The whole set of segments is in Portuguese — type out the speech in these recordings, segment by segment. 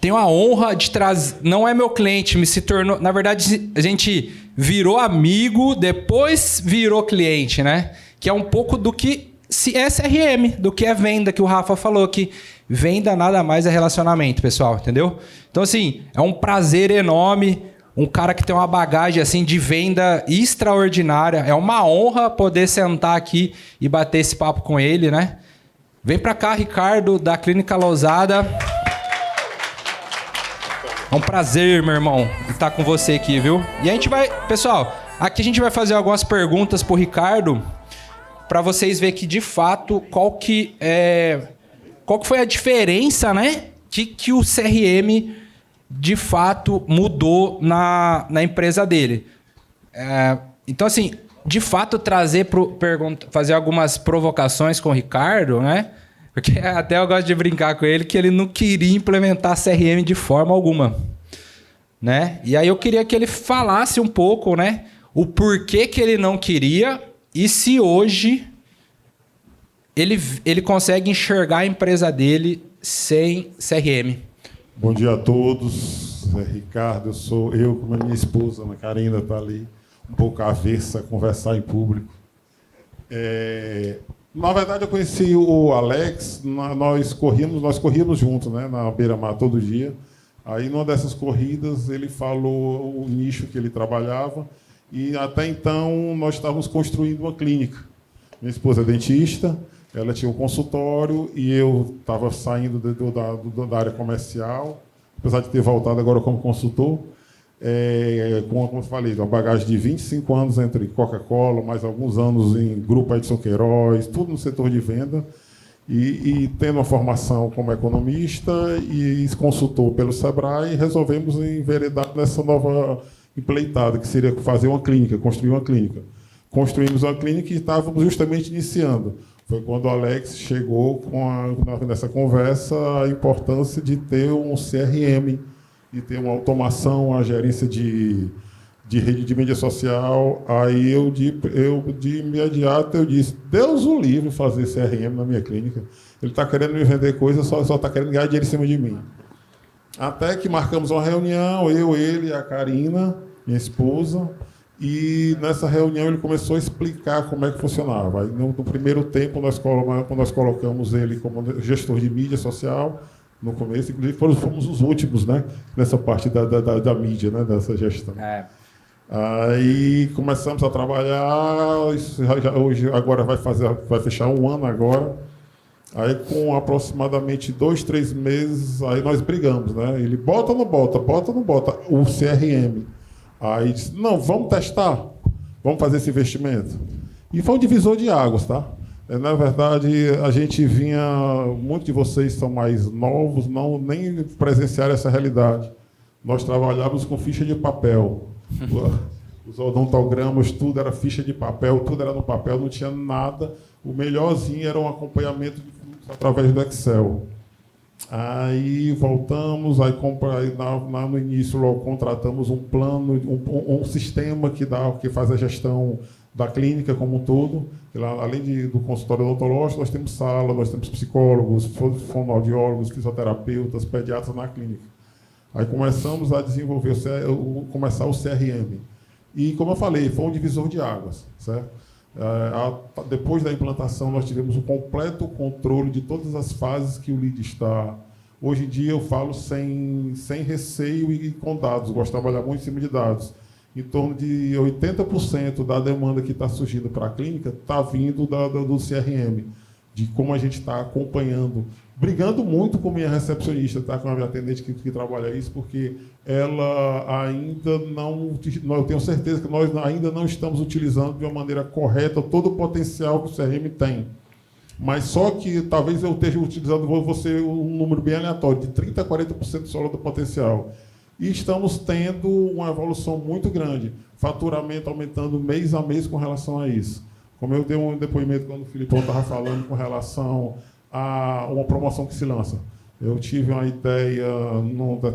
tenho a honra de trazer... Não é meu cliente, me se tornou... Na verdade, a gente virou amigo, depois virou cliente, né? Que é um pouco do que é CRM, do que é venda, que o Rafa falou, que venda nada mais é relacionamento, pessoal, entendeu? Então, assim, é um prazer enorme, um cara que tem uma bagagem assim de venda extraordinária. É uma honra poder sentar aqui e bater esse papo com ele, né? Vem pra cá, Ricardo, da Clínica Lousada. É um prazer, meu irmão, estar com você aqui, viu? E a gente vai... Pessoal, aqui a gente vai fazer algumas perguntas pro Ricardo para vocês verem que, de fato, qual que foi a diferença, né? Que o CRM, de fato, mudou na empresa dele. Então, assim, de fato, fazer algumas provocações com o Ricardo, né? Porque até eu gosto de brincar com ele que ele não queria implementar CRM de forma alguma, né? E aí eu queria que ele falasse um pouco, né? O porquê que ele não queria e se hoje ele consegue enxergar a empresa dele sem CRM. Bom dia a todos. Ricardo, eu como a minha esposa, Ana Karina, está ali, um pouco avessa a conversar em público. Na verdade, eu conheci o Alex, nós corríamos juntos, né, na Beira-Mar todo dia. Aí, numa dessas corridas, ele falou o nicho que ele trabalhava e, até então, nós estávamos construindo uma clínica. Minha esposa é dentista, ela tinha um consultório e eu estava saindo da área comercial, apesar de ter voltado agora como consultor. Como eu falei, uma bagagem de 25 anos entre Coca-Cola, mais alguns anos em Grupo Edson Queiroz, tudo no setor de venda, e tendo uma formação como economista e consultor pelo Sebrae, resolvemos enveredar nessa nova empleitada, que seria fazer uma clínica, construir uma clínica. Construímos uma clínica e estávamos justamente iniciando. Foi quando o Alex chegou nessa conversa a importância de ter um CRM, e ter uma automação, a gerência de rede de mídia social. Aí eu de imediato, eu disse, Deus o livre fazer CRM na minha clínica. Ele está querendo me vender coisas, só está querendo ganhar dinheiro em cima de mim. Até que marcamos uma reunião, ele e a Karina, minha esposa, e nessa reunião ele começou a explicar como é que funcionava. Aí, no primeiro tempo, nós colocamos ele como gestor de mídia social. No começo, inclusive, fomos os últimos, né, nessa parte da mídia, né, dessa gestão. Aí começamos a trabalhar, hoje agora vai fechar um ano agora. Aí, com aproximadamente 2, 3 meses, aí nós brigamos, né? Ele bota ou não bota o CRM. Aí disse, não, vamos testar, vamos fazer esse investimento. E foi um divisor de águas, tá? Na verdade, a gente vinha... Muitos de vocês são mais novos, nem presenciaram essa realidade. Nós trabalhávamos com ficha de papel. Os odontogramas, tudo era ficha de papel, tudo era no papel, não tinha nada. O melhorzinho era um acompanhamento através do Excel. Aí voltamos, no início logo contratamos um plano, um sistema que faz a gestão da clínica como um todo. Além do consultório odontológico, nós temos sala, nós temos psicólogos, fonoaudiólogos, fisioterapeutas, pediatras na clínica. Aí começamos a desenvolver, começar o CRM. E, como eu falei, foi um divisor de águas, certo? Depois da implantação, nós tivemos um completo controle de todas as fases que o lead está. Hoje em dia, eu falo sem receio e com dados, gosto de trabalhar muito em cima de dados. Em torno de 80% da demanda que está surgindo para a clínica está vindo do CRM, de como a gente está acompanhando, brigando muito com minha recepcionista, tá? Com a minha atendente que trabalha isso, porque ela ainda não... Eu tenho certeza que nós ainda não estamos utilizando de uma maneira correta todo o potencial que o CRM tem. Mas só que talvez eu esteja utilizando, vou ser um número bem aleatório, de 30% a 40% só do potencial. E estamos tendo uma evolução muito grande, faturamento aumentando mês a mês com relação a isso. Como eu dei um depoimento quando o Filipão estava falando com relação a uma promoção que se lança. Eu tive uma ideia,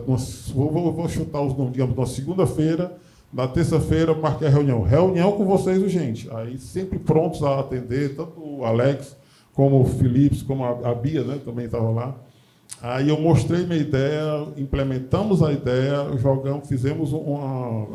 vou chutar os nomes, digamos, na segunda-feira, na terça-feira, marquei a reunião. Reunião com vocês, urgente. Aí sempre prontos a atender, tanto o Alex, como o Felipe, como a Bia, né, também estava lá. Aí eu mostrei minha ideia, implementamos a ideia, jogamos, fizemos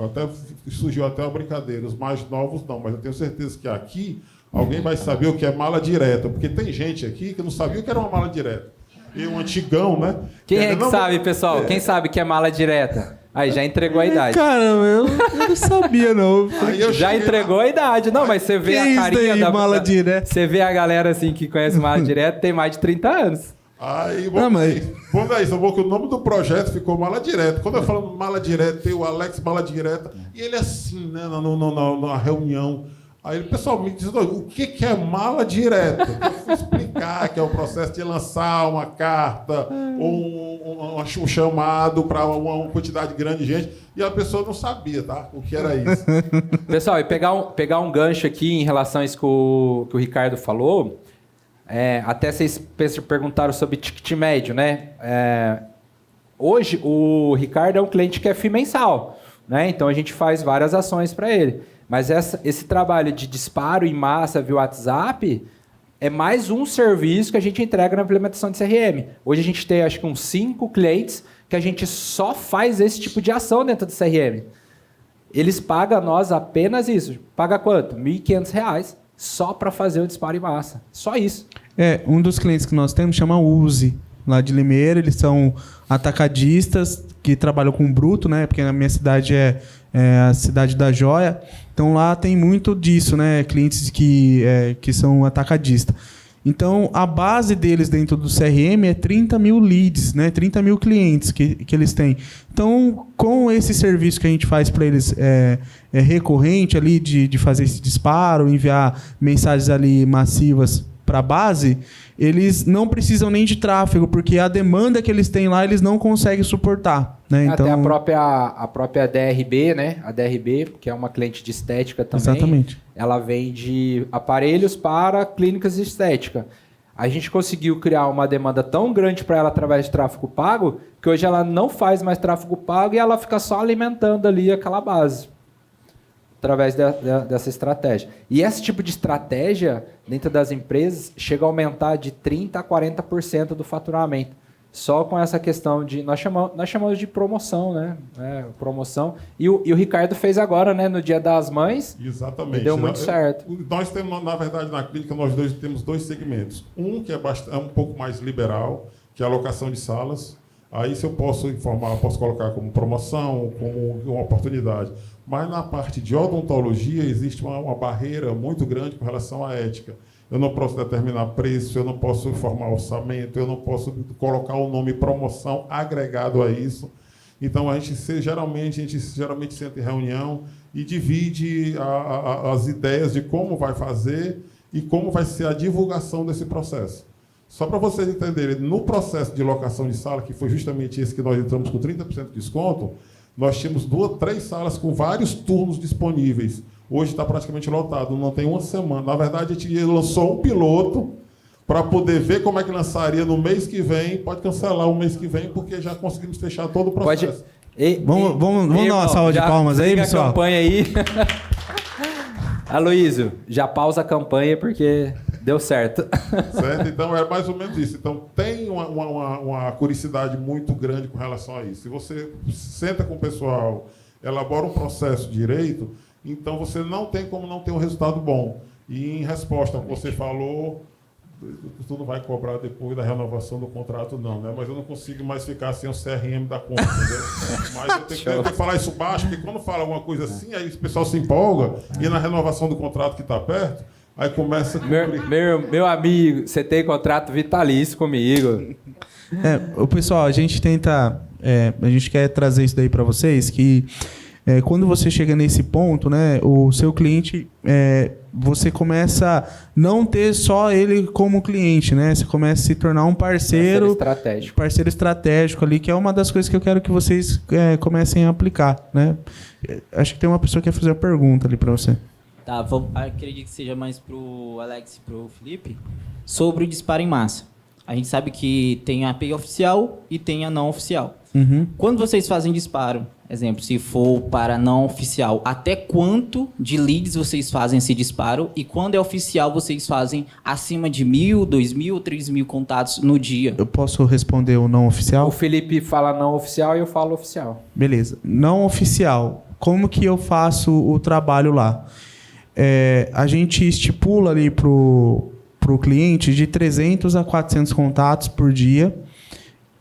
até surgiu até uma brincadeira. Os mais novos não, mas eu tenho certeza que aqui alguém vai saber o que é mala direta, porque tem gente aqui que não sabia o que era uma mala direta. E um antigão, né? Quem é que sabe, pessoal? Quem sabe que é mala direta? Aí, já entregou a idade. Caramba, eu não sabia, não. Já entregou a idade. Não, mas você vê que a carinha daí, da mala direta? Você vê a galera assim que conhece mala direta, tem mais de 30 anos. Aí, vamos aí, só que o nome do projeto ficou Mala Direta. Quando eu falo Mala Direta, tem o Alex Mala Direta, e ele assim, né, na reunião. Aí o pessoal me diz, o que é mala direta? Eu fui explicar que é o processo de lançar uma carta ou um chamado para uma quantidade grande de gente, e a pessoa não sabia, tá? O que era isso. Pessoal, e pegar um gancho aqui em relação a isso que o Ricardo falou, até vocês perguntaram sobre ticket médio, né? Hoje, o Ricardo é um cliente que é FII mensal, né? Então, a gente faz várias ações para ele. Mas esse trabalho de disparo em massa via WhatsApp é mais um serviço que a gente entrega na implementação de CRM. Hoje a gente tem, acho que uns 5 clientes que a gente só faz esse tipo de ação dentro do CRM. Eles pagam a nós apenas isso. Paga quanto? R$ 1.500 só para fazer o disparo em massa. Só isso. Um dos clientes que nós temos chama Uzi, lá de Limeira. Eles são atacadistas que trabalham com bruto, né? Porque na minha cidade é a cidade da joia. Então lá tem muito disso, né? Clientes que são atacadistas. Então a base deles dentro do CRM é 30 mil leads, né? 30 mil clientes que eles têm. Então, com esse serviço que a gente faz para eles recorrente ali de fazer esse disparo, enviar mensagens ali massivas para a base, eles não precisam nem de tráfego, porque a demanda que eles têm lá, eles não conseguem suportar. Né? Então, até a própria DRB, né? A DRB, que é uma cliente de estética também. Exatamente. Ela vende aparelhos para clínicas de estética. A gente conseguiu criar uma demanda tão grande para ela através de tráfego pago, que hoje ela não faz mais tráfego pago e ela fica só alimentando ali aquela base, através dessa estratégia. E esse tipo de estratégia, dentro das empresas, chega a aumentar de 30% a 40% do faturamento. Só com essa questão de... Nós chamamos de promoção, né? Promoção. E o Ricardo fez agora, né? No Dia das Mães. Exatamente. E deu muito certo. Nós temos, na verdade, na clínica, nós dois temos 2 segmentos. Um que é um pouco mais liberal, que é a alocação de salas. Aí, se eu posso informar, eu posso colocar como promoção, como uma oportunidade. Mas na parte de odontologia existe uma barreira muito grande com relação à ética. Eu não posso determinar preço, eu não posso informar orçamento, eu não posso colocar o nome promoção agregado a isso. Então, a gente geralmente senta em reunião e divide as ideias de como vai fazer e como vai ser a divulgação desse processo. Só para vocês entenderem, no processo de locação de sala, que foi justamente esse que nós entramos com 30% de desconto, nós tínhamos 2, 3 salas com vários turnos disponíveis. Hoje está praticamente lotado, não tem uma semana. Na verdade, a gente lançou um piloto para poder ver como é que lançaria no mês que vem. Pode cancelar o mês que vem, porque já conseguimos fechar todo o processo. Vamos dar uma salva de palmas aí, pessoal? A campanha aí. Aloysio, já pausa a campanha, porque deu certo. Certo? Então, é mais ou menos isso. Então, tem uma curiosidade muito grande com relação a isso. Se você senta com o pessoal, elabora um processo direito, então você não tem como não ter um resultado bom. E em resposta ao que você falou, tu não vai cobrar depois da renovação do contrato, não, né? Mas eu não consigo mais ficar sem o CRM da conta, entendeu? Mas eu tenho que falar isso baixo, porque quando fala alguma coisa assim, aí o pessoal se empolga, e na renovação do contrato que está perto, aí começa a... Meu amigo, você tem contrato vitalício comigo. O pessoal, a gente tenta... a gente quer trazer isso daí para vocês, que quando você chega nesse ponto, né, o seu cliente, você começa a não ter só ele como cliente, né? Você começa a se tornar um parceiro estratégico ali, que é uma das coisas que eu quero que vocês comecem a aplicar, né? Acho que tem uma pessoa que quer fazer uma pergunta ali para você. Tá, acredito que seja mais pro Alex e pro Felipe, sobre o disparo em massa. A gente sabe que tem a API oficial e tem a não oficial. Quando vocês fazem disparo, exemplo, se for para não oficial, até quanto de leads vocês fazem esse disparo? E quando é oficial, vocês fazem acima de 1.000, 2.000, 3.000 contatos no dia? Eu posso responder o não oficial? O Felipe fala não oficial e eu falo oficial. Beleza. Não oficial. Como que eu faço o trabalho lá? A gente estipula ali pro cliente de 300 a 400 contatos por dia.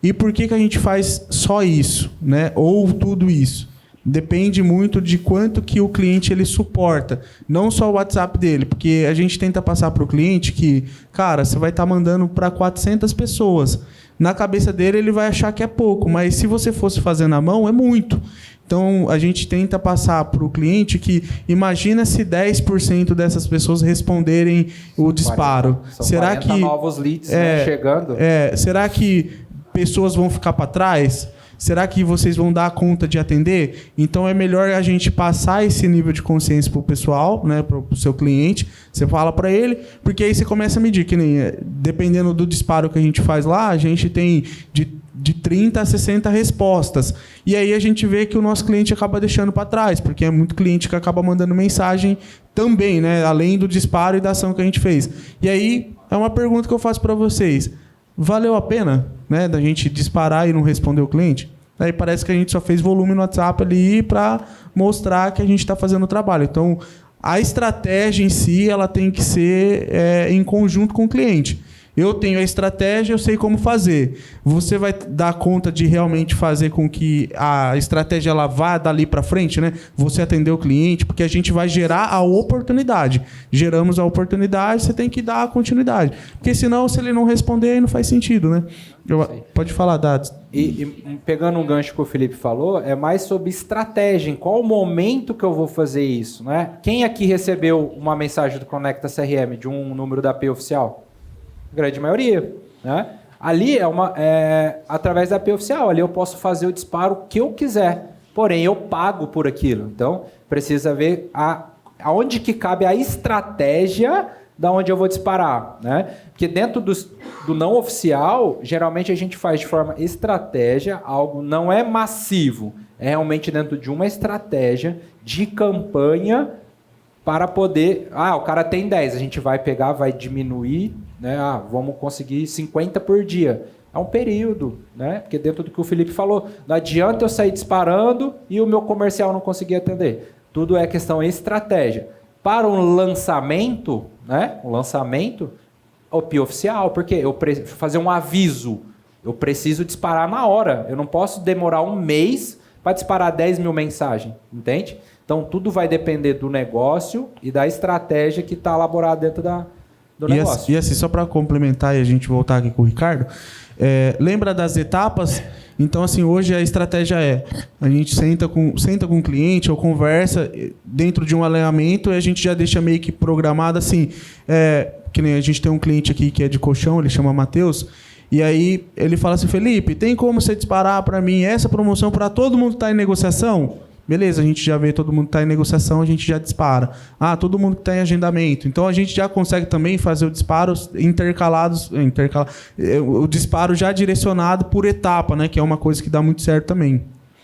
E por que a gente faz só isso, né? Ou tudo isso? Depende muito de quanto que o cliente ele suporta. Não só o WhatsApp dele, porque a gente tenta passar para o cliente que, cara, você vai estar mandando para 400 pessoas. Na cabeça dele ele vai achar que é pouco, mas se você fosse fazer na mão, é muito. Então, a gente tenta passar para o cliente que imagina se 10% dessas pessoas responderem o disparo. São será 40 que novos leads, né, chegando? Será que pessoas vão ficar para trás? Será que vocês vão dar conta de atender? Então é melhor a gente passar esse nível de consciência para o pessoal, né, para o seu cliente. Você fala para ele, porque aí você começa a medir, que nem dependendo do disparo que a gente faz lá, a gente tem de 30 a 60 respostas. E aí a gente vê que o nosso cliente acaba deixando para trás, porque é muito cliente que acaba mandando mensagem também, né, além do disparo e da ação que a gente fez. E aí é uma pergunta que eu faço para vocês. Valeu a pena, né, da gente disparar e não responder o cliente? Aí parece que a gente só fez volume no WhatsApp ali para mostrar que a gente está fazendo o trabalho. Então, a estratégia em si ela tem que ser em conjunto com o cliente. Eu tenho a estratégia, eu sei como fazer. Você vai dar conta de realmente fazer com que a estratégia ela vá dali para frente, né? Você atender o cliente, porque a gente vai gerar a oportunidade. Geramos a oportunidade, você tem que dar a continuidade. Porque senão, se ele não responder, aí não faz sentido, né? Pode falar, dados. E pegando um gancho que o Felipe falou, é mais sobre estratégia. Em qual momento que eu vou fazer isso, né? Quem aqui recebeu uma mensagem do Conecta CRM de um número da P oficial? Grande maioria, né? Ali através da API oficial, ali eu posso fazer o disparo que eu quiser, porém eu pago por aquilo. Então precisa ver aonde que cabe a estratégia da onde eu vou disparar, né? Porque dentro do não oficial, geralmente a gente faz de forma estratégia, algo não é massivo, é realmente dentro de uma estratégia de campanha para poder... o cara tem 10, a gente vai pegar, vai diminuir, né? Vamos conseguir 50 por dia. É um período, né? Porque dentro do que o Felipe falou, não adianta eu sair disparando e o meu comercial não conseguir atender. Tudo é questão de estratégia. Para um lançamento, né? O lançamento, o PI oficial, porque eu preciso fazer um aviso, eu preciso disparar na hora. Eu não posso demorar um mês para disparar 10 mil mensagens, entende? Então, tudo vai depender do negócio e da estratégia que está elaborada dentro do negócio. E assim, só para complementar e a gente voltar aqui com o Ricardo, lembra das etapas? Então, assim, hoje a estratégia a gente senta com o cliente ou conversa dentro de um alinhamento e a gente já deixa meio que programado assim, que nem a gente tem um cliente aqui que é de colchão, ele chama Matheus, e aí ele fala assim, Felipe, tem como você disparar para mim essa promoção para todo mundo que está em negociação? Beleza, a gente já vê todo mundo que está em negociação, a gente já dispara. Todo mundo que está em agendamento. Então, a gente já consegue também fazer o disparo o disparo já direcionado por etapa, né? Que é uma coisa que dá muito certo também.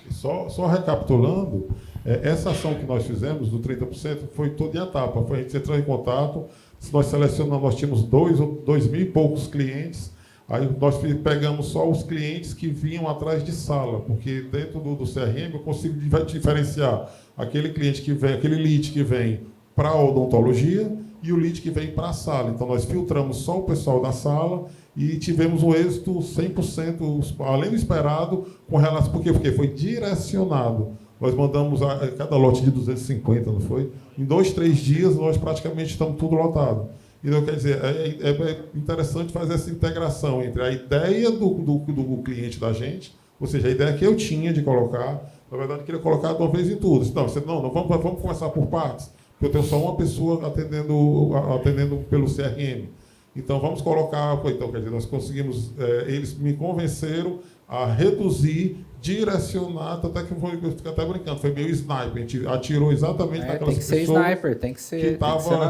Só recapitulando, essa ação que nós fizemos, do 30%, foi toda em etapa. Foi a gente entrar em contato, nós selecionamos, nós tínhamos 2.000 e poucos clientes. Aí nós pegamos só os clientes que vinham atrás de sala, porque dentro do CRM eu consigo diferenciar aquele cliente que vem, aquele lead que vem para a odontologia e o lead que vem para a sala. Então nós filtramos só o pessoal da sala e tivemos um êxito 100%, além do esperado, com relação... Por quê? Porque foi direcionado. Nós mandamos cada lote de 250, não foi? Em 2, 3 dias nós praticamente estamos tudo lotado. Então, quer dizer, é interessante fazer essa integração entre a ideia do cliente da gente, ou seja, a ideia que eu tinha de colocar, na verdade, eu queria colocar de uma vez em tudo. Não, vamos começar por partes, porque eu tenho só uma pessoa atendendo pelo CRM. Então, vamos colocar... Então, quer dizer, nós conseguimos... eles me convenceram a reduzir, direcionar, até que eu fico até brincando, foi meio sniper, a gente atirou exatamente naquelas pessoas sniper, tem que ser, que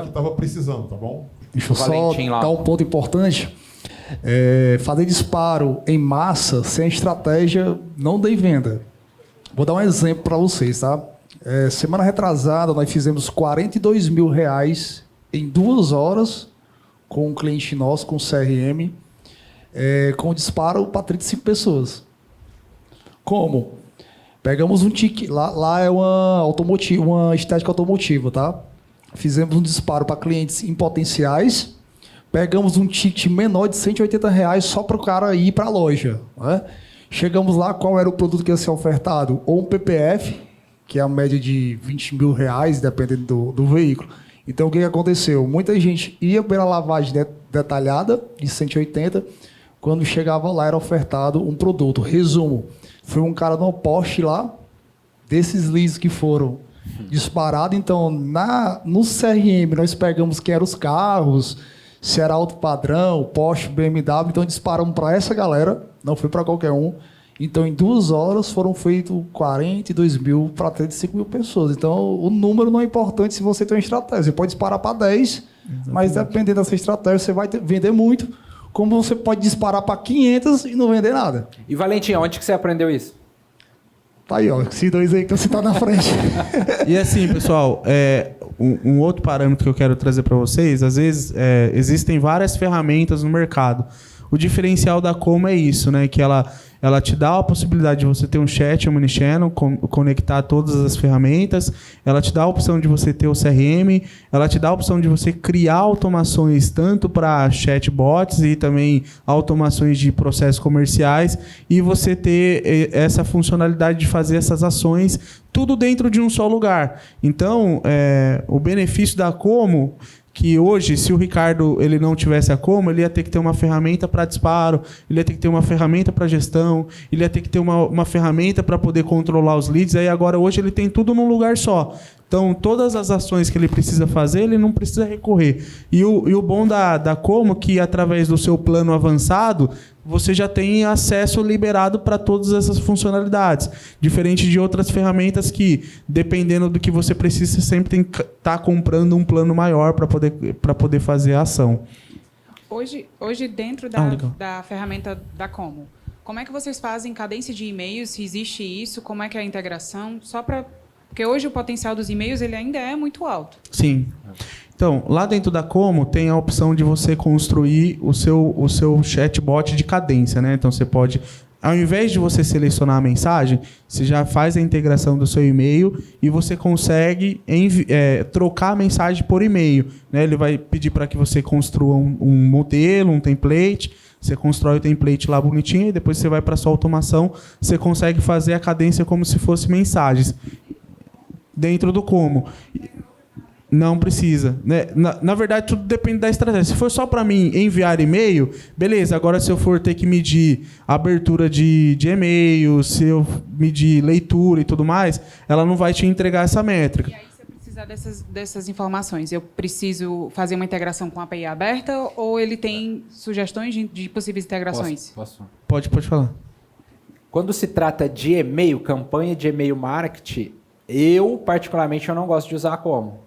estava precisando, tá bom? Deixa eu só dar um ponto importante. Fazer disparo em massa sem estratégia não dá venda. Vou dar um exemplo para vocês, tá? Semana retrasada, nós fizemos R$42 mil em 2 horas com um cliente nosso, com CRM, com disparo para 35 pessoas. Como? Pegamos um ticket, lá é uma estética automotiva, tá? Fizemos um disparo para clientes em potenciais, pegamos um ticket menor de R$180 só para o cara ir para a loja, né? Chegamos lá, qual era o produto que ia ser ofertado? Ou um PPF, que é a média de R$20 mil, dependendo do veículo. Então, o que aconteceu? Muita gente ia pela lavagem detalhada, de 180, quando chegava lá era ofertado um produto. Resumo, foi um cara no poste lá, desses leads que foram disparados. Então, no CRM, nós pegamos quem eram os carros, se era alto padrão, Porsche, BMW, então disparamos para essa galera, não foi para qualquer um. Então, em 2 horas, foram feitos 42 mil para 35 mil pessoas. Então, o número não é importante se você tem uma estratégia. Você pode disparar para 10, exatamente, mas dependendo dessa estratégia, você vai vender muito, como você pode disparar para 500 e não vender nada. E, Valentim, onde que você aprendeu isso? Tá aí, ó, esses dois aí que você tá na frente. E assim, pessoal, um outro parâmetro que eu quero trazer para vocês, às vezes existem várias ferramentas no mercado. O diferencial da Como é isso, né? Que ela te dá a possibilidade de você ter um chat omnichannel, conectar todas as ferramentas, ela te dá a opção de você ter o CRM, ela te dá a opção de você criar automações tanto para chatbots e também automações de processos comerciais, e você ter essa funcionalidade de fazer essas ações tudo dentro de um só lugar. Então, o benefício da Como, que hoje, se o Ricardo ele não tivesse a Como, ele ia ter que ter uma ferramenta para disparo, ele ia ter que ter uma ferramenta para gestão, ele ia ter que ter uma ferramenta para poder controlar os leads. Aí agora, hoje, ele tem tudo num lugar só. Então, todas as ações que ele precisa fazer, ele não precisa recorrer. E o bom da Como, que através do seu plano avançado, você já tem acesso liberado para todas essas funcionalidades. Diferente de outras ferramentas que, dependendo do que você precisa, você sempre tem que estar comprando um plano maior para poder fazer a ação. Hoje dentro da ferramenta da Como é que vocês fazem cadência de e-mails? Se existe isso, como é que é a integração? Porque hoje o potencial dos e-mails ele ainda é muito alto. Sim. Então, lá dentro da Como tem a opção de você construir o seu chatbot de cadência, né? Então, você pode, ao invés de você selecionar a mensagem, você já faz a integração do seu e-mail e você consegue trocar a mensagem por e-mail, né? Ele vai pedir para que você construa um modelo, um template. Você constrói o template lá bonitinho e depois você vai para a sua automação, você consegue fazer a cadência como se fosse mensagens dentro do Como. Não precisa, né? Na verdade, tudo depende da estratégia. Se for só para mim enviar e-mail, beleza. Agora, se eu for ter que medir abertura de e-mail, se eu medir leitura e tudo mais, ela não vai te entregar essa métrica. E aí, se eu precisar dessas informações, eu preciso fazer uma integração com a API aberta ou ele tem sugestões de possíveis integrações? Posso? Pode falar. Quando se trata de e-mail, campanha de e-mail marketing, eu, particularmente, eu não gosto de usar a Como.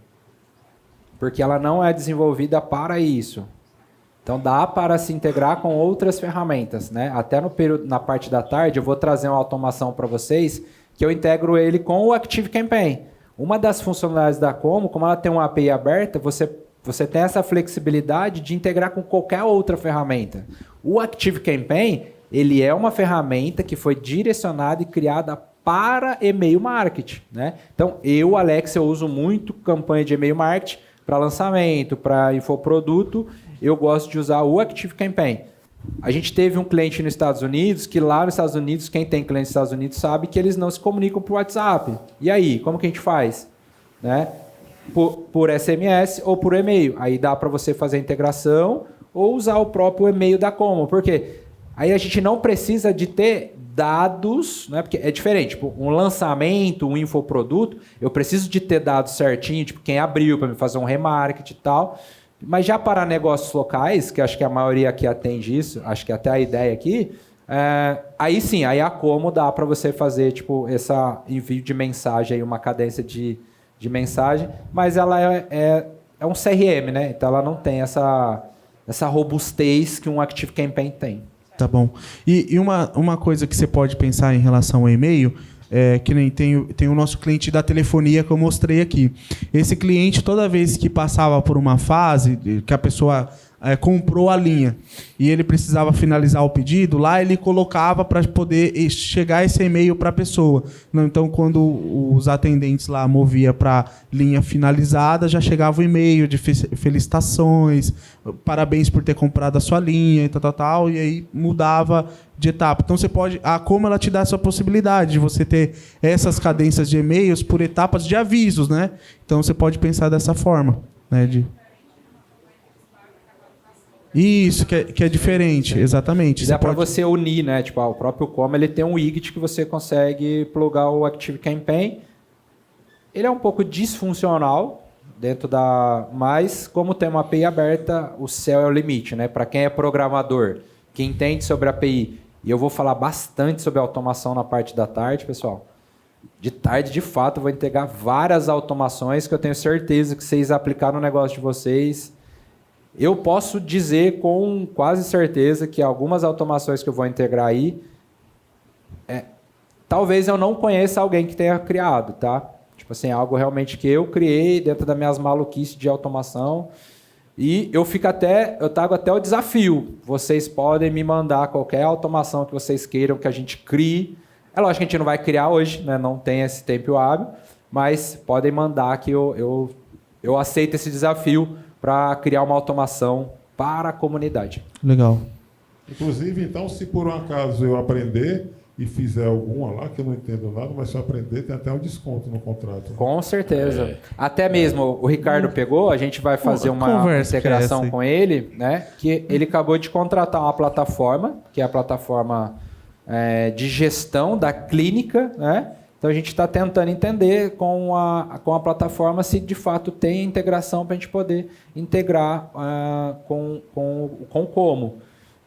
Porque ela não é desenvolvida para isso. Então, dá para se integrar com outras ferramentas, né? Até na parte da tarde, eu vou trazer uma automação para vocês que eu integro ele com o ActiveCampaign. Uma das funcionalidades da Como ela tem uma API aberta, você tem essa flexibilidade de integrar com qualquer outra ferramenta. O ActiveCampaign, ele é uma ferramenta que foi direcionada e criada para e-mail marketing, né? Então, Alex, eu uso muito campanha de e-mail marketing para lançamento, para infoproduto. Eu gosto de usar o ActiveCampaign. A gente teve um cliente nos Estados Unidos, que lá nos Estados Unidos, quem tem cliente nos Estados Unidos sabe que eles não se comunicam por WhatsApp. E aí, como que a gente faz? Né? Por SMS ou por e-mail. Aí dá para você fazer a integração ou usar o próprio e-mail da Como. Por quê? Aí a gente não precisa de ter dados, né? Porque é diferente, tipo, um lançamento, um infoproduto, eu preciso de ter dados certinho, tipo, quem abriu para me fazer um remarketing e tal. Mas já para negócios locais, que acho que a maioria aqui atende isso, acho que até a ideia aqui, aí sim, aí a Como dá para você fazer tipo, esse envio de mensagem, aí, uma cadência de mensagem, mas ela é um CRM, né? Então ela não tem essa robustez que um Active Campaign tem. Tá bom. E uma coisa que você pode pensar em relação ao e-mail é que nem tem o nosso cliente da telefonia que eu mostrei aqui. Esse cliente, toda vez que passava por uma fase que a pessoa comprou a linha e ele precisava finalizar o pedido, lá ele colocava para poder chegar esse e-mail para a pessoa. Então, quando os atendentes lá movia para linha finalizada, já chegava o e-mail de felicitações, parabéns por ter comprado a sua linha e tal, e aí mudava de etapa. Então, você pode... A Como ela te dá essa possibilidade de você ter essas cadências de e-mails por etapas de avisos, né? Então, você pode pensar dessa forma, né? Isso, que é diferente, exatamente. Dá para você unir, né? Tipo, o próprio Como ele tem um widget que você consegue plugar o Active Campaign. Ele é um pouco disfuncional dentro da... Mas, como tem uma API aberta, o céu é o limite, né? Para quem é programador, quem entende sobre API, e eu vou falar bastante sobre automação na parte da tarde, pessoal. De tarde, de fato, eu vou integrar várias automações que eu tenho certeza que vocês aplicaram no negócio de vocês. Eu posso dizer com quase certeza que algumas automações que eu vou integrar aí, talvez eu não conheça alguém que tenha criado, tá? Tipo assim, algo realmente que eu criei dentro das minhas maluquices de automação. E eu trago até o desafio. Vocês podem me mandar qualquer automação que vocês queiram que a gente crie. É lógico que a gente não vai criar hoje, né? Não tem esse tempo hábil, mas podem mandar que eu aceito esse desafio para criar uma automação para a comunidade. Legal. Inclusive, então, se por um acaso eu aprender e fizer alguma lá, que eu não entendo nada, mas se eu aprender, tem até um desconto no contrato. Com certeza. Até mesmo o Ricardo pegou, a gente vai fazer uma integração com ele, né? Que ele acabou de contratar uma plataforma, que é a plataforma de gestão da clínica, né? Então, a gente está tentando entender com a plataforma se, de fato, tem integração para a gente poder integrar com o Como.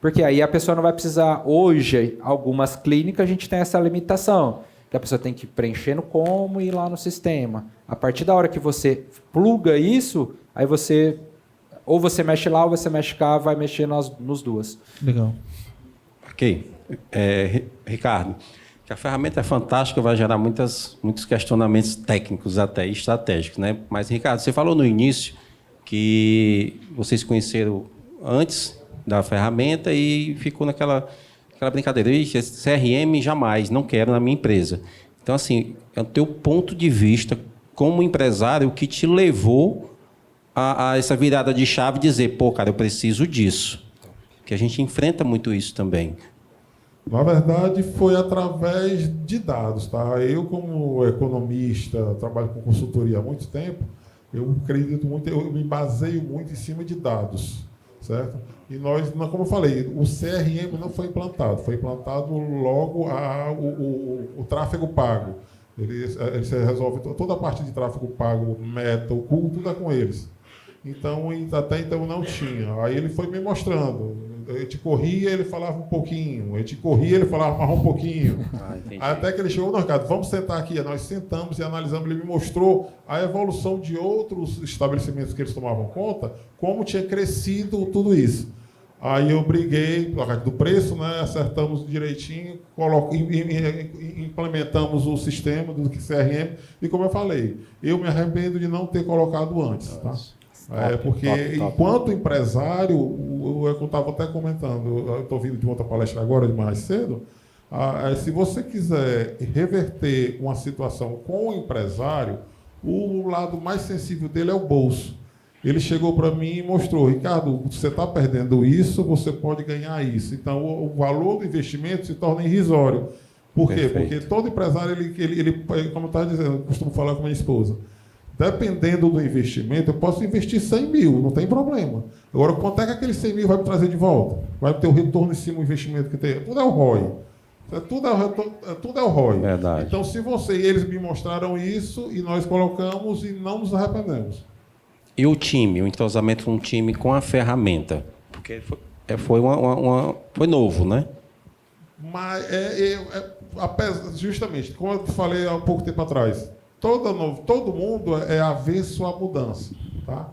Porque aí a pessoa não vai precisar... Hoje, algumas clínicas, a gente tem essa limitação, que a pessoa tem que preencher no Como e ir lá no sistema. A partir da hora que você pluga isso, aí você... Ou você mexe lá, ou você mexe cá, vai mexer nos duas. Legal. Ok. Ricardo... que a ferramenta é fantástica, vai gerar muitos questionamentos técnicos até e estratégicos, né? Mas, Ricardo, você falou no início que vocês conheceram antes da ferramenta e ficou naquela brincadeira. Ixi, CRM jamais, não quero na minha empresa. Então, assim, é o teu ponto de vista como empresário, o que te levou a essa virada de chave, dizer, pô, cara, eu preciso disso. Porque a gente enfrenta muito isso também. Na verdade, foi através de dados, tá? Eu, como economista, trabalho com consultoria há muito tempo, eu acredito muito, eu me baseio muito em cima de dados, certo? E nós, como eu falei, o CRM não foi implantado logo o tráfego pago. Ele resolve toda a parte de tráfego pago, meta, o culto, tudo é com eles. Então, até então não tinha. Aí ele foi me mostrando. Eu te corria, ele falava um pouquinho. Eu te corria, ele falava mais um pouquinho. Até que ele chegou no mercado. Vamos sentar aqui. Nós sentamos e analisamos. Ele me mostrou a evolução de outros estabelecimentos que eles tomavam conta, como tinha crescido tudo isso. Aí eu briguei por causa do preço, né? Acertamos direitinho, implementamos o sistema do CRM. E como eu falei, eu me arrependo de não ter colocado antes. Tá? Porque enquanto empresário, eu estava até comentando, eu estou vindo de outra palestra agora, de mais cedo, se você quiser reverter uma situação com o empresário, o lado mais sensível dele é o bolso. Ele chegou para mim e mostrou, Ricardo, você está perdendo isso, você pode ganhar isso. Então, o valor do investimento se torna irrisório. Por quê? Perfeito. Porque todo empresário, ele como eu estava dizendo, eu costumo falar com minha esposa, dependendo do investimento, eu posso investir 100 mil, não tem problema. Agora, quanto é que aquele 100 mil vai me trazer de volta? Vai ter o retorno em cima do investimento que tem? Tudo é o ROI. Tudo é o ROI. Verdade. Então, se eles me mostraram isso e nós colocamos e não nos arrependemos. E o time, o entrosamento com o time com a ferramenta? Porque foi novo, né? Mas, justamente, como eu falei há pouco tempo atrás, todo mundo é avesso à mudança. Tá?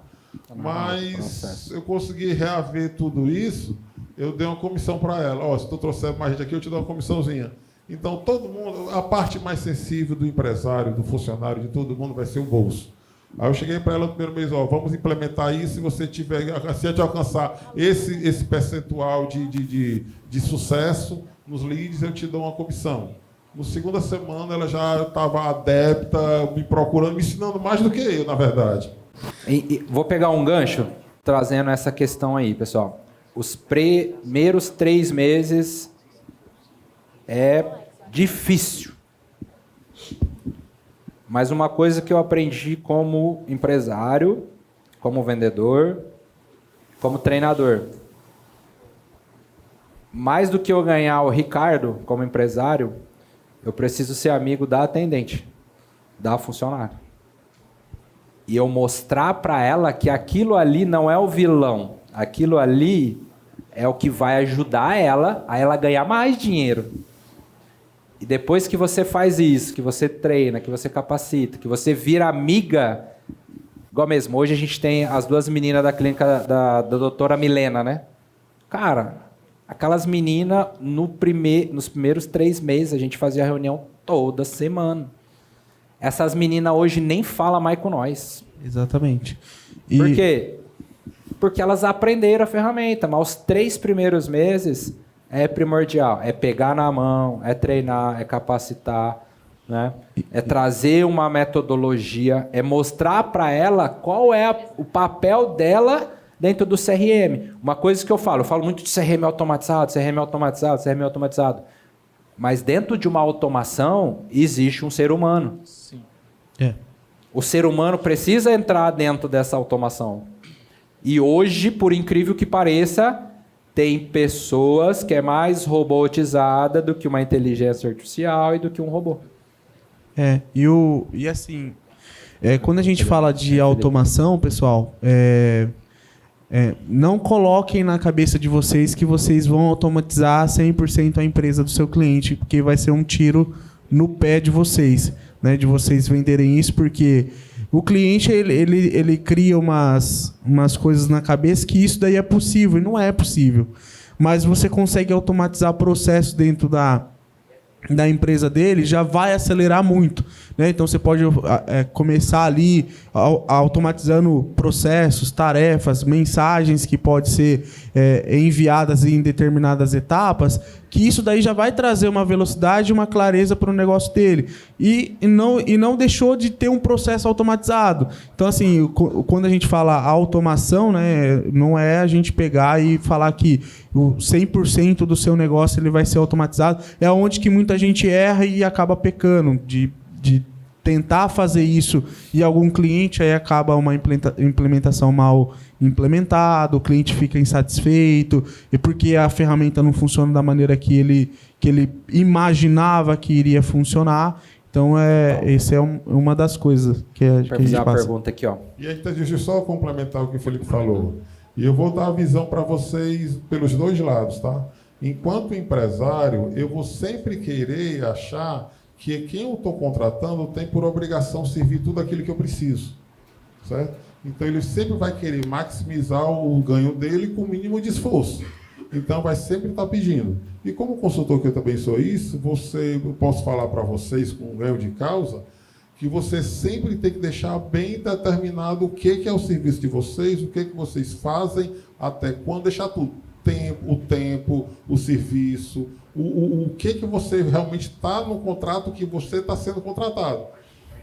Mas eu consegui reaver tudo isso, eu dei uma comissão para ela. Ó, se tu trouxer mais gente aqui, eu te dou uma comissãozinha. Então, todo mundo, a parte mais sensível do empresário, do funcionário, de todo mundo vai ser o bolso. Aí eu cheguei para ela no primeiro mês, ó, vamos implementar isso, se você tiver, se a gente alcançar esse percentual de sucesso nos leads, eu te dou uma comissão. Na segunda semana, ela já estava adepta, me procurando, me ensinando mais do que eu, na verdade. Vou pegar um gancho, trazendo essa questão aí, pessoal. Os primeiros 3 meses é difícil. Mas uma coisa que eu aprendi como empresário, como vendedor, como treinador. Mais do que eu ganhar o Ricardo como empresário, eu preciso ser amigo da atendente, da funcionária. E eu mostrar para ela que aquilo ali não é o vilão. Aquilo ali é o que vai ajudar ela a ela ganhar mais dinheiro. E depois que você faz isso, que você treina, que você capacita, que você vira amiga, igual mesmo, hoje a gente tem as 2 meninas da clínica da doutora Milena, né? Cara, aquelas meninas, nos primeiros 3 meses, a gente fazia reunião toda semana. Essas meninas hoje nem falam mais com nós. Exatamente. Por quê? Porque elas aprenderam a ferramenta, mas os 3 primeiros meses é primordial. É pegar na mão, é treinar, é capacitar, né? É trazer uma metodologia, é mostrar para ela qual é o papel dela dentro do CRM. Uma coisa que eu falo muito de CRM automatizado, CRM automatizado, CRM automatizado. Mas dentro de uma automação existe um ser humano. Sim. O ser humano precisa entrar dentro dessa automação. E hoje, por incrível que pareça, tem pessoas que é mais robotizada do que uma inteligência artificial e do que um robô. E assim, quando a gente fala de automação, pessoal, não coloquem na cabeça de vocês que vocês vão automatizar 100% a empresa do seu cliente, porque vai ser um tiro no pé de vocês, né, de vocês venderem isso, porque o cliente ele cria umas coisas na cabeça que isso daí é possível, e não é possível. Mas você consegue automatizar processos dentro da empresa dele, já vai acelerar muito, né? Então você pode começar ali automatizando processos, tarefas, mensagens que podem ser enviadas em determinadas etapas, que isso daí já vai trazer uma velocidade e uma clareza para o negócio dele. E não deixou de ter um processo automatizado. Então, assim, quando a gente fala automação, né, não é a gente pegar e falar que o 100% do seu negócio ele vai ser automatizado. É onde que muita gente erra e acaba pecando de tentar fazer isso e algum cliente aí acaba uma implementação mal implementada, o cliente fica insatisfeito e porque a ferramenta não funciona da maneira que ele imaginava que iria funcionar. Então, essa é uma das coisas que a gente passa. Vou fazer uma pergunta aqui, ó. E aí, deixa eu só complementar o que o Felipe falou. E eu vou dar a visão para vocês pelos 2 lados, tá? Enquanto empresário, eu vou sempre querer achar que quem eu estou contratando tem por obrigação servir tudo aquilo que eu preciso, certo? Então, ele sempre vai querer maximizar o ganho dele com o mínimo de esforço. Então, vai sempre estar pedindo. E como consultor que eu também sou isso, eu posso falar para vocês com ganho de causa, que você sempre tem que deixar bem determinado o que é o serviço de vocês, o que vocês fazem, até quando, deixar tudo. O tempo, o serviço, o que você realmente está no contrato que você está sendo contratado.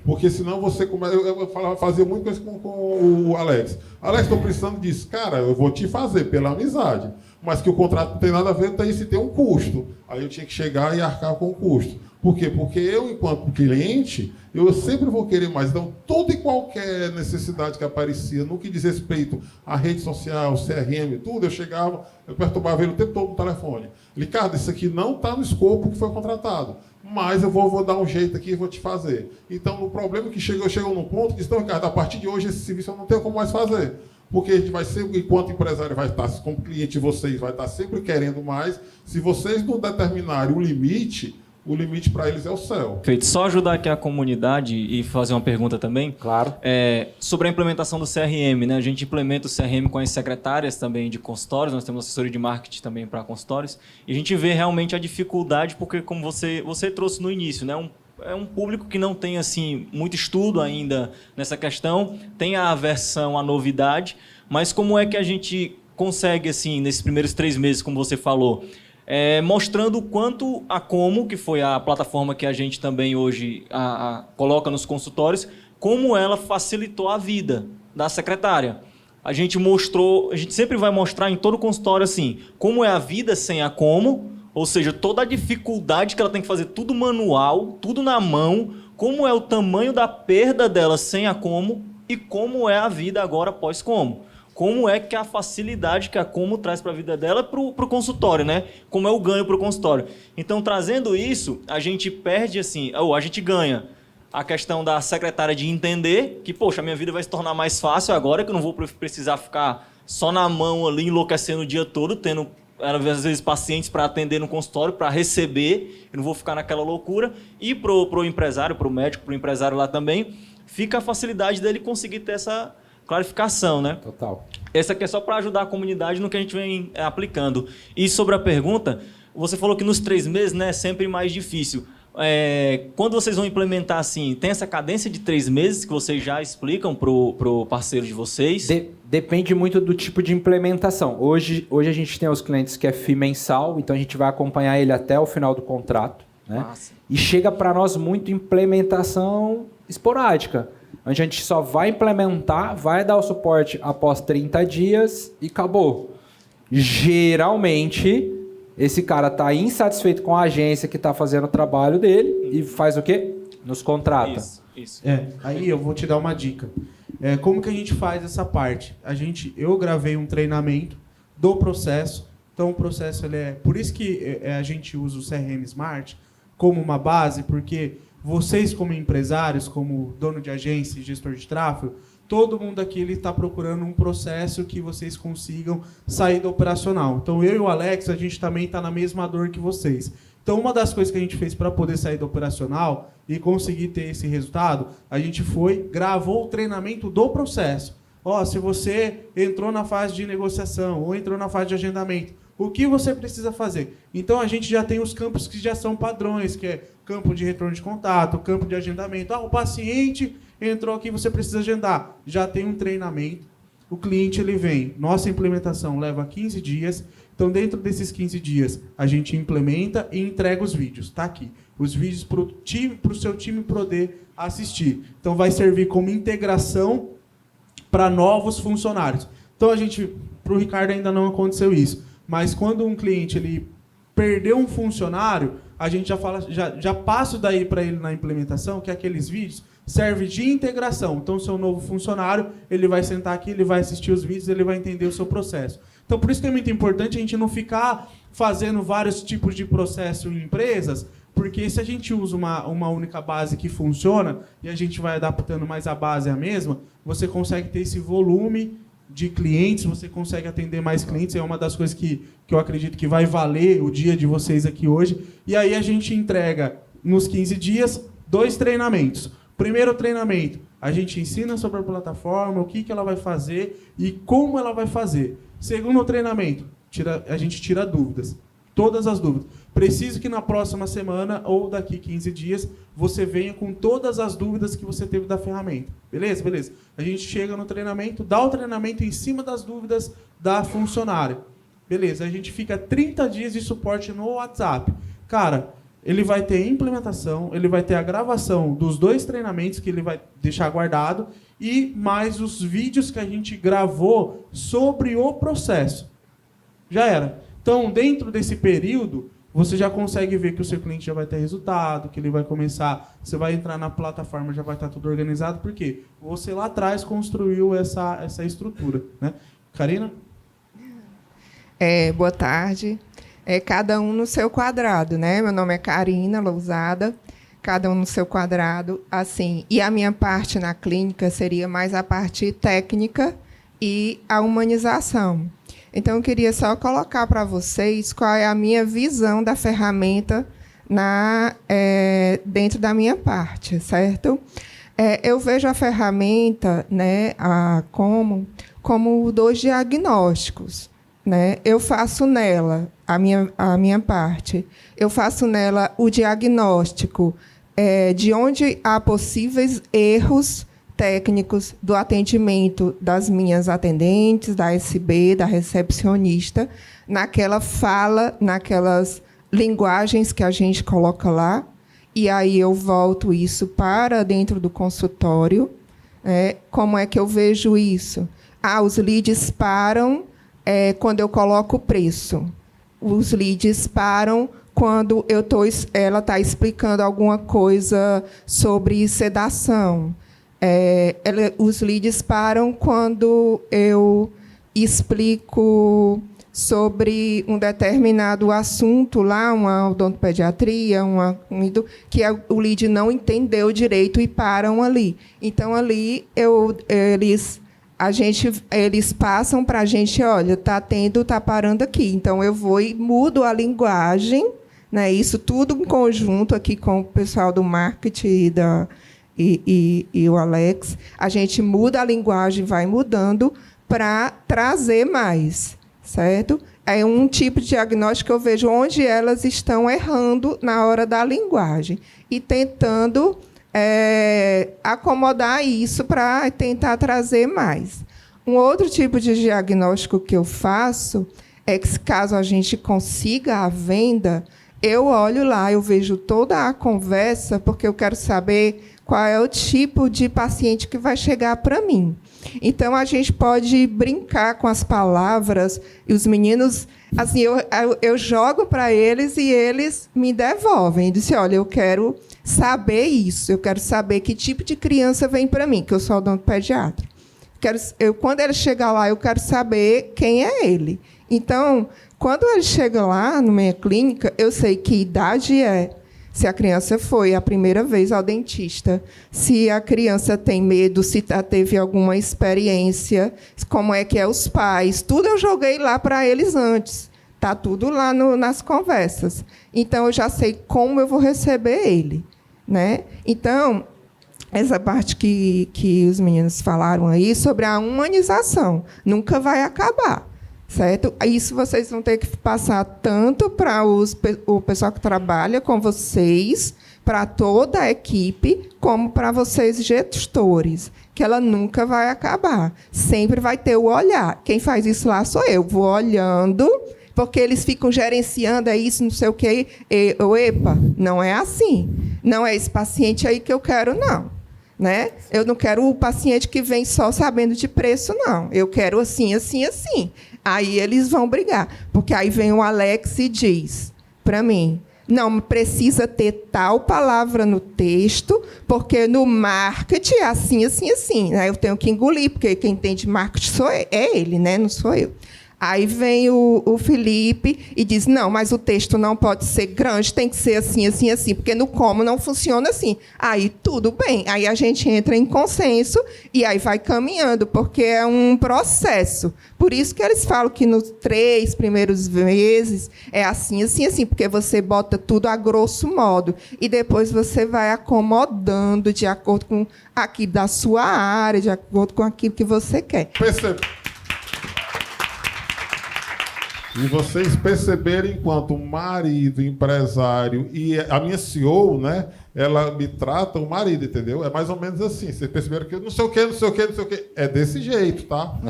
Porque senão você começa. Eu fazia muita coisa com o Alex. Alex, estou precisando disso. Cara, eu vou te fazer pela amizade. Mas que o contrato não tem nada a ver, se tem um custo. Aí eu tinha que chegar e arcar com o custo. Por quê? Porque eu, enquanto cliente, eu sempre vou querer mais. Então, toda e qualquer necessidade que aparecia no que diz respeito à rede social, CRM, tudo, eu chegava, eu perturbava ele o tempo todo no telefone. Ricardo, isso aqui não está no escopo que foi contratado, mas eu vou dar um jeito aqui e vou te fazer. Então, o problema é que chegou num ponto que disse, então, Ricardo, a partir de hoje esse serviço eu não tenho como mais fazer. Porque a gente vai sempre, enquanto empresário vai estar, como cliente de vocês, vai estar sempre querendo mais. Se vocês não determinarem o limite, o limite para eles é o céu. Perfeito. Só ajudar aqui a comunidade e fazer uma pergunta também. Claro. Sobre a implementação do CRM, né? A gente implementa o CRM com as secretárias também de consultórios, nós temos assessoria de marketing também para consultórios, e a gente vê realmente a dificuldade, porque como você trouxe no início, né? É um público que não tem assim muito estudo ainda nessa questão, tem a aversão à novidade, mas como é que a gente consegue, assim, nesses primeiros 3 meses, como você falou, mostrando o quanto a Como, que foi a plataforma que a gente também hoje coloca nos consultórios, como ela facilitou a vida da secretária. A gente sempre vai mostrar em todo consultório assim, como é a vida sem a Como, ou seja, toda a dificuldade que ela tem que fazer tudo manual, tudo na mão, como é o tamanho da perda dela sem a Como e como é a vida agora pós-Como. Como é que a facilidade que a Como traz para a vida dela para o consultório, né? Como é o ganho para o consultório. Então, trazendo isso, a gente perde assim, ou a gente ganha a questão da secretária de entender que, poxa, a minha vida vai se tornar mais fácil agora, que eu não vou precisar ficar só na mão ali, enlouquecendo o dia todo, tendo, às vezes, pacientes para atender no consultório, para receber, eu não vou ficar naquela loucura. E pro empresário, pro médico, pro empresário lá também, fica a facilidade dele conseguir ter essa clarificação, né? Total. Essa aqui é só para ajudar a comunidade no que a gente vem aplicando. E sobre a pergunta, você falou que nos 3 meses, né, é sempre mais difícil. Quando vocês vão implementar assim, tem essa cadência de 3 meses que vocês já explicam pro parceiro de vocês? Depende muito do tipo de implementação. Hoje a gente tem os clientes que é FII mensal, então a gente vai acompanhar ele até o final do contrato, né? Massa. E chega para nós muito implementação esporádica, onde a gente só vai implementar, vai dar o suporte após 30 dias e acabou. Geralmente, esse cara está insatisfeito com a agência que está fazendo o trabalho dele e faz o quê? Nos contrata. Isso. Aí eu vou te dar uma dica. Como que a gente faz essa parte? Eu gravei um treinamento do processo. Então, o processo por isso que a gente usa o CRM Smart como uma base, porque vocês, como empresários, como dono de agência e gestor de tráfego, todo mundo aqui está procurando um processo que vocês consigam sair do operacional. Então, eu e o Alex, a gente também está na mesma dor que vocês. Então, uma das coisas que a gente fez para poder sair do operacional e conseguir ter esse resultado, a gente gravou o treinamento do processo. Se você entrou na fase de negociação ou entrou na fase de agendamento, o que você precisa fazer? Então, a gente já tem os campos que já são padrões, que é campo de retorno de contato, campo de agendamento. O paciente entrou aqui, você precisa agendar. Já tem um treinamento. O cliente ele vem. Nossa implementação leva 15 dias. Então, dentro desses 15 dias, a gente implementa e entrega os vídeos. Está aqui. Os vídeos para o seu time poder assistir. Então, vai servir como integração para novos funcionários. Então, para o Ricardo ainda não aconteceu isso. Mas quando um cliente ele perdeu um funcionário, a gente já passa daí para ele na implementação, que aqueles vídeos servem de integração. Então, o seu novo funcionário, ele vai sentar aqui, ele vai assistir os vídeos, ele vai entender o seu processo. Então, por isso que é muito importante a gente não ficar fazendo vários tipos de processo em empresas, porque se a gente usa uma única base que funciona e a gente vai adaptando, mas a base é a mesma, você consegue ter esse volume de clientes, você consegue atender mais clientes, é uma das coisas que eu acredito que vai valer o dia de vocês aqui hoje. E aí a gente entrega, nos 15 dias, 2 treinamentos. Primeiro treinamento, a gente ensina sobre a plataforma, o que ela vai fazer e como ela vai fazer. Segundo treinamento, a gente tira dúvidas, todas as dúvidas. Preciso que na próxima semana ou daqui 15 dias você venha com todas as dúvidas que você teve da ferramenta. Beleza? Beleza. A gente chega no treinamento, dá o treinamento em cima das dúvidas da funcionária. Beleza. A gente fica 30 dias de suporte no WhatsApp. Cara, ele vai ter implementação, ele vai ter a gravação dos 2 treinamentos que ele vai deixar guardado e mais os vídeos que a gente gravou sobre o processo. Já era. Então, dentro desse período, você já consegue ver que o seu cliente já vai ter resultado, que ele vai começar, você vai entrar na plataforma, já vai estar tudo organizado, porque você lá atrás construiu essa estrutura, né? Karina? Boa tarde. Cada um no seu quadrado, né? Meu nome é Karina Lousada, cada um no seu quadrado, assim. E a minha parte na clínica seria mais a parte técnica e a humanização. Então, eu queria só colocar para vocês qual é a minha visão da ferramenta dentro da minha parte, certo? Eu vejo a ferramenta, né, como 2 diagnósticos, né? Eu faço nela a minha parte. Eu faço nela o diagnóstico de onde há possíveis erros técnicos do atendimento das minhas atendentes, da SB, da recepcionista, naquela fala, naquelas linguagens que a gente coloca lá, e aí eu volto isso para dentro do consultório. Como é que eu vejo isso? Os leads param quando eu coloco o preço. Os leads param quando ela está explicando alguma coisa sobre sedação. Os leads param quando eu explico sobre um determinado assunto lá, uma odontopediatria, que o lead não entendeu direito e param ali. Então, ali, eles passam para a gente, olha, está parando aqui. Então, eu vou e mudo a linguagem, né? Isso tudo em conjunto aqui com o pessoal do marketing e o Alex. A gente muda a linguagem, vai mudando para trazer mais. Certo? É um tipo de diagnóstico que eu vejo onde elas estão errando na hora da linguagem e tentando acomodar isso para tentar trazer mais. Um outro tipo de diagnóstico que eu faço é que, caso a gente consiga a venda, eu olho lá, eu vejo toda a conversa, porque eu quero saber qual é o tipo de paciente que vai chegar para mim. Então, a gente pode brincar com as palavras, e os meninos, assim, eu jogo para eles e eles me devolvem. Dizem, olha, eu quero saber isso, eu quero saber que tipo de criança vem para mim, que eu sou odontopediatra. Quando ele chegar lá, eu quero saber quem é ele. Então, quando ele chega lá na minha clínica, eu sei que idade é, se a criança foi a primeira vez ao dentista, se a criança tem medo, se teve alguma experiência, como é que é os pais. Tudo eu joguei lá para eles antes. Está tudo lá nas conversas. Então, eu já sei como eu vou receber ele. Né? Então, essa parte que os meninos falaram aí sobre a humanização nunca vai acabar. Certo? Isso vocês vão ter que passar tanto para o pessoal que trabalha com vocês, para toda a equipe, como para vocês, gestores, que ela nunca vai acabar. Sempre vai ter o olhar. Quem faz isso lá sou eu. Vou olhando, porque eles ficam gerenciando isso, não sei o quê. Epa, não é assim. Não é esse paciente aí que eu quero, não. Né? Eu não quero o paciente que vem só sabendo de preço, não. Eu quero assim, assim, assim. Aí eles vão brigar. Porque aí vem o Alex e diz para mim, não, precisa ter tal palavra no texto, porque no marketing é assim, assim, assim. Aí eu tenho que engolir, porque quem entende marketing é ele, né? Não sou eu. Aí vem o Felipe e diz, não, mas o texto não pode ser grande, tem que ser assim, assim, assim, porque no como não funciona assim. Aí tudo bem, aí a gente entra em consenso e aí vai caminhando, porque é um processo. Por isso que eles falam que nos 3 primeiros meses é assim, assim, assim, porque você bota tudo a grosso modo e depois você vai acomodando de acordo com aquilo da sua área, de acordo com aquilo que você quer. Percebe? E vocês perceberem, enquanto marido, empresário e a minha CEO, né, ela me trata o marido, entendeu? É mais ou menos assim. Vocês perceberam que não sei o quê, não sei o quê, não sei o quê. É desse jeito, tá?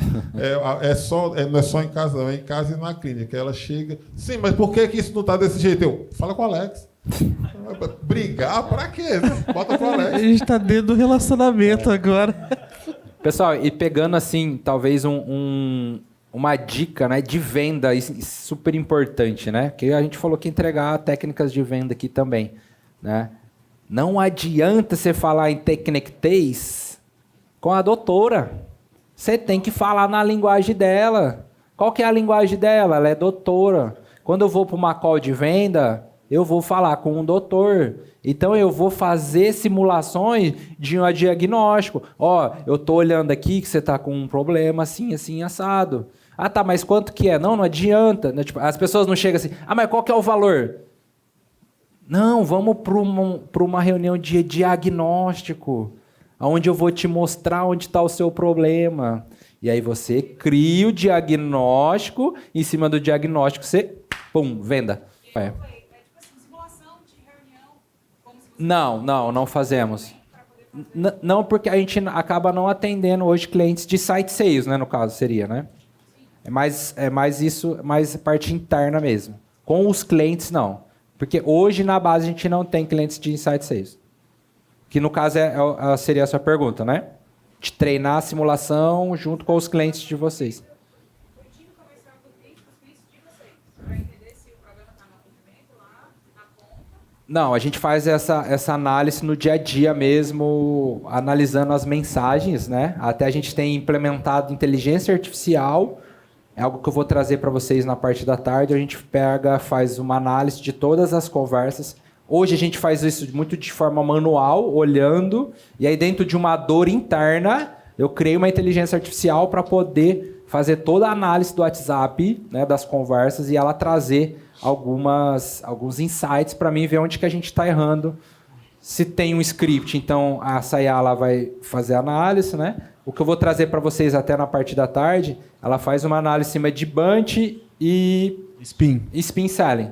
Não é só em casa, não. É em casa e na clínica. Ela chega... Sim, mas por que isso não está desse jeito? Fala com o Alex. Brigar pra quê? Bota pro Alex. A gente está dentro do relacionamento agora. Pessoal, e pegando assim, talvez uma dica, né, de venda super importante, né? Que a gente falou que entregar técnicas de venda aqui também, né? Não adianta você falar em tecnictez com a doutora. Você tem que falar na linguagem dela. Qual que é a linguagem dela? Ela é doutora. Quando eu vou para uma call de venda, eu vou falar com um doutor. Então, eu vou fazer simulações de um diagnóstico. Ó, eu estou olhando aqui que você está com um problema assim, assim, assado. Ah, tá, mas quanto que é? Não adianta. Né? Tipo, as pessoas não chegam assim, mas qual que é o valor? Não, vamos para uma reunião de diagnóstico, onde eu vou te mostrar onde está o seu problema. E aí você cria o diagnóstico, em cima do diagnóstico você, pum, venda. É. Não fazemos. Não, porque a gente acaba não atendendo hoje clientes de site sales, né, no caso seria, né? É mais isso, mais parte interna mesmo. Com os clientes, não. Porque hoje, na base, a gente não tem clientes de Insight Sales. Que, no caso, seria a sua pergunta, né? De treinar a simulação junto com os clientes de vocês. Não, a gente faz essa análise no dia a dia mesmo, analisando as mensagens, né? Até a gente tem implementado inteligência artificial. É algo que eu vou trazer para vocês na parte da tarde. A gente faz uma análise de todas as conversas. Hoje a gente faz isso muito de forma manual, olhando. E aí dentro de uma dor interna, eu criei uma inteligência artificial para poder fazer toda a análise do WhatsApp, né, das conversas, e ela trazer alguns insights para mim ver onde que a gente está errando. Se tem um script, então a Sayala vai fazer a análise, né? O que eu vou trazer para vocês até na parte da tarde, ela faz uma análise em cima de Bunch e Spin Selling.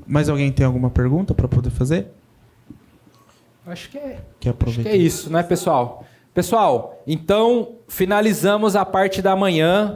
Mais alguém tem alguma pergunta para poder fazer? Acho que é isso, né, pessoal? Pessoal, então finalizamos a parte da manhã.